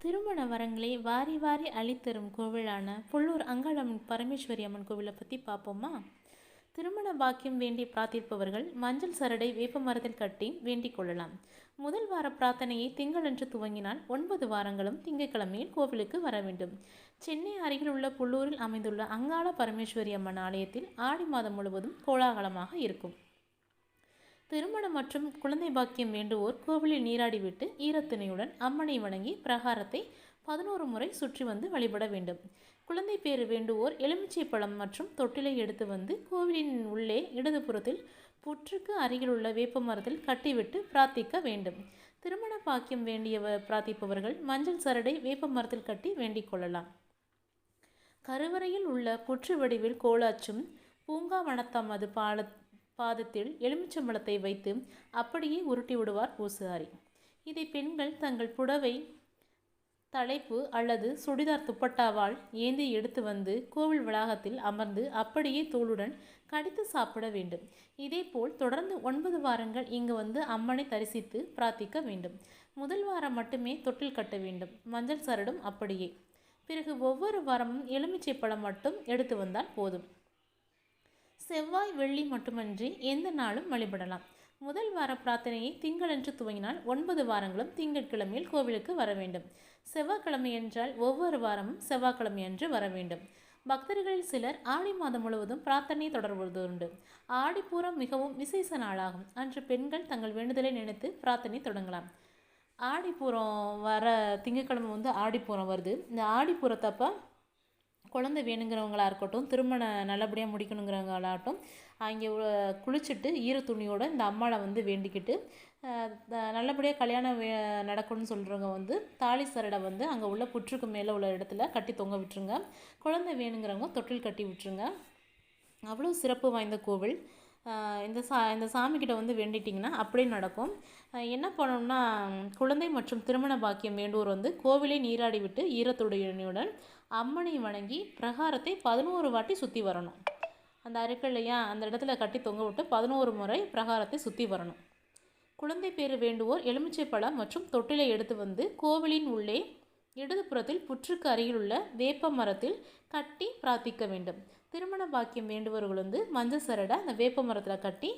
திருமண வரங்களை வாரி வாரி அளித்தரும் கோவிலான புல்லூர் அங்காளம்மன் பரமேஸ்வரி அம்மன் கோவிலை பற்றி பார்ப்போமா? திருமண பாக்கியம் வேண்டி பிரார்த்திப்பவர்கள் மஞ்சள் சரடை வேப்ப மரத்தில் கட்டி வேண்டிக் கொள்ளலாம். முதல் வார பிரார்த்தனையை திங்களன்று துவங்கினால் 9 வாரங்களும் திங்கட்கிழமையில் கோவிலுக்கு வர வேண்டும். சென்னை அருகில் உள்ள புல்லூரில் அமைந்துள்ள அங்காள பரமேஸ்வரி அம்மன் ஆலயத்தில் ஆடி மாதம் முழுவதும் கோலாகலமாக இருக்கும். திருமணம் மற்றும் குழந்தை பாக்கியம் வேண்டுவோர் கோவிலில் நீராடிவிட்டு ஈரத்துணையுடன் அம்மனை வணங்கி பிரகாரத்தை 11 முறை சுற்றி வந்து வழிபட வேண்டும். குழந்தை பேறு வேண்டுவோர் எலுமிச்சை பழம் மற்றும் தொட்டிலை எடுத்து வந்து கோவிலின் உள்ளே இடதுபுறத்தில் புற்றுக்கு அருகிலுள்ள வேப்ப மரத்தில் கட்டிவிட்டு பிரார்த்திக்க வேண்டும். திருமண பாக்கியம் பிரார்த்திப்பவர்கள் மஞ்சள் சரடை வேப்ப மரத்தில் கட்டி வேண்டிக் கொள்ளலாம். கருவறையில் உள்ள புற்று வடிவில் கோலாச்சும் பூங்கா வனத்தமது பாதத்தில் எலுமிச்சம்பழத்தை வைத்து அப்படியே உருட்டி விடுவார் பூசாரி. இதை பெண்கள் தங்கள் புடவை தலைப்பு அல்லது சுடிதார் துப்பட்டாவால் ஏந்தி எடுத்து வந்து கோவில் வளாகத்தில் அமர்ந்து அப்படியே தோளுடன் கடித்து சாப்பிட வேண்டும். இதேபோல் தொடர்ந்து 9 வாரங்கள் இங்கு வந்து அம்மனை தரிசித்து பிரார்த்திக்க வேண்டும். முதல் வாரம் மட்டுமே தொட்டில் கட்ட வேண்டும். மஞ்சள் சரடும் அப்படியே. பிறகு ஒவ்வொரு வாரமும் எலுமிச்சை பழம் மட்டும் எடுத்து வந்தால் போதும். செவ்வாய் வெள்ளி மட்டுமன்றி எந்த நாளும் வழிபடலாம். முதல் வார பிரார்த்தனையை திங்களன்று துவங்கினால் 9 வாரங்களும் திங்கட்கிழமையில் கோவிலுக்கு வர வேண்டும். செவ்வாய்க்கிழமை என்றால் ஒவ்வொரு வாரமும் செவ்வாய்க்கிழமை அன்று வர வேண்டும். பக்தர்களில் சிலர் ஆடி மாதம் முழுவதும் பிரார்த்தனை தொடர்வதுண்டு. ஆடிப்பூரம் மிகவும் விசேஷ நாளாகும். அன்று பெண்கள் தங்கள் வேண்டுதலை நினைத்து பிரார்த்தனை தொடங்கலாம். ஆடிப்பூரம் வர திங்கட்கிழமை வந்து ஆடிப்பூரம் வருது. இந்த ஆடிப்பூரத்தப்போ குழந்தை வேணுங்கிறவங்களா இருக்கட்டும், திருமணம் நல்லபடியாக முடிக்கணுங்கிறவங்களாகட்டும், அங்கே குளிச்சுட்டு ஈரத்துணியோடு இந்த அம்மாவை வந்து வேண்டிக்கிட்டு நல்லபடியாக கல்யாணம் நடக்கணும்னு சொல்கிறவங்க வந்து தாலி சரடை வந்து அங்கே உள்ள புற்றுக்கு மேலே உள்ள இடத்துல கட்டி தொங்க விட்டுருங்க. குழந்தை தொட்டில் கட்டி விட்டுருங்க. அவ்வளோ சிறப்பு வாய்ந்த கோவில். இந்த சாமிக்கிட்ட வந்து வேண்டிட்டிங்கன்னா அப்படியே நடக்கும். என்ன பண்ணணும்னா, குழந்தை மற்றும் திருமண பாக்கியம் வேண்டுவோர் வந்து கோவிலை நீராடி விட்டு ஈரத்துடையுடன் அம்மனை வணங்கி பிரகாரத்தை 11 வாட்டி சுற்றி வரணும். அந்த அருக்கல்லையா அந்த இடத்துல கட்டி தொங்க விட்டு 11 முறை பிரகாரத்தை சுற்றி வரணும். குழந்தை பேறு வேண்டுவோர் எலுமிச்சை பழம் மற்றும் தொட்டிலை எடுத்து வந்து கோவிலின் உள்ளே இடதுபுறத்தில் புற்றுக்கு அருகில் உள்ள வேப்ப மரத்தில் கட்டி பிரார்த்திக்க வேண்டும். திருமண பாக்கியம் வேண்டுபவர்கள் வந்து மஞ்சள் சரடை அந்த வேப்ப மரத்தில் கட்டி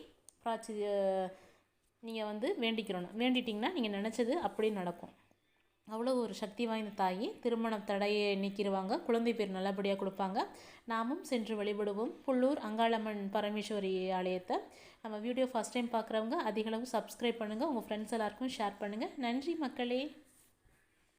நீங்கள் வந்து வேண்டிட்டிங்கன்னா நீங்கள் நினச்சது அப்படியே நடக்கும். அவ்வளோ ஒரு சக்தி வாய்ந்த தாயி. திருமண தடையை நீக்கிடுவாங்க. குழந்தை பேர் நல்லபடியாக கொடுப்பாங்க. நாமும் சென்று வழிபடுவோம். புல்லூர் அங்காளம்மன் பரமேஸ்வரி ஆலயத்தை. நம்ம வீடியோ ஃபஸ்ட் டைம் பார்க்குறவங்க அதிகளவு சப்ஸ்கிரைப் பண்ணுங்கள். உங்கள் ஃப்ரெண்ட்ஸ் எல்லாருக்கும் ஷேர் பண்ணுங்கள். நன்றி மக்களே.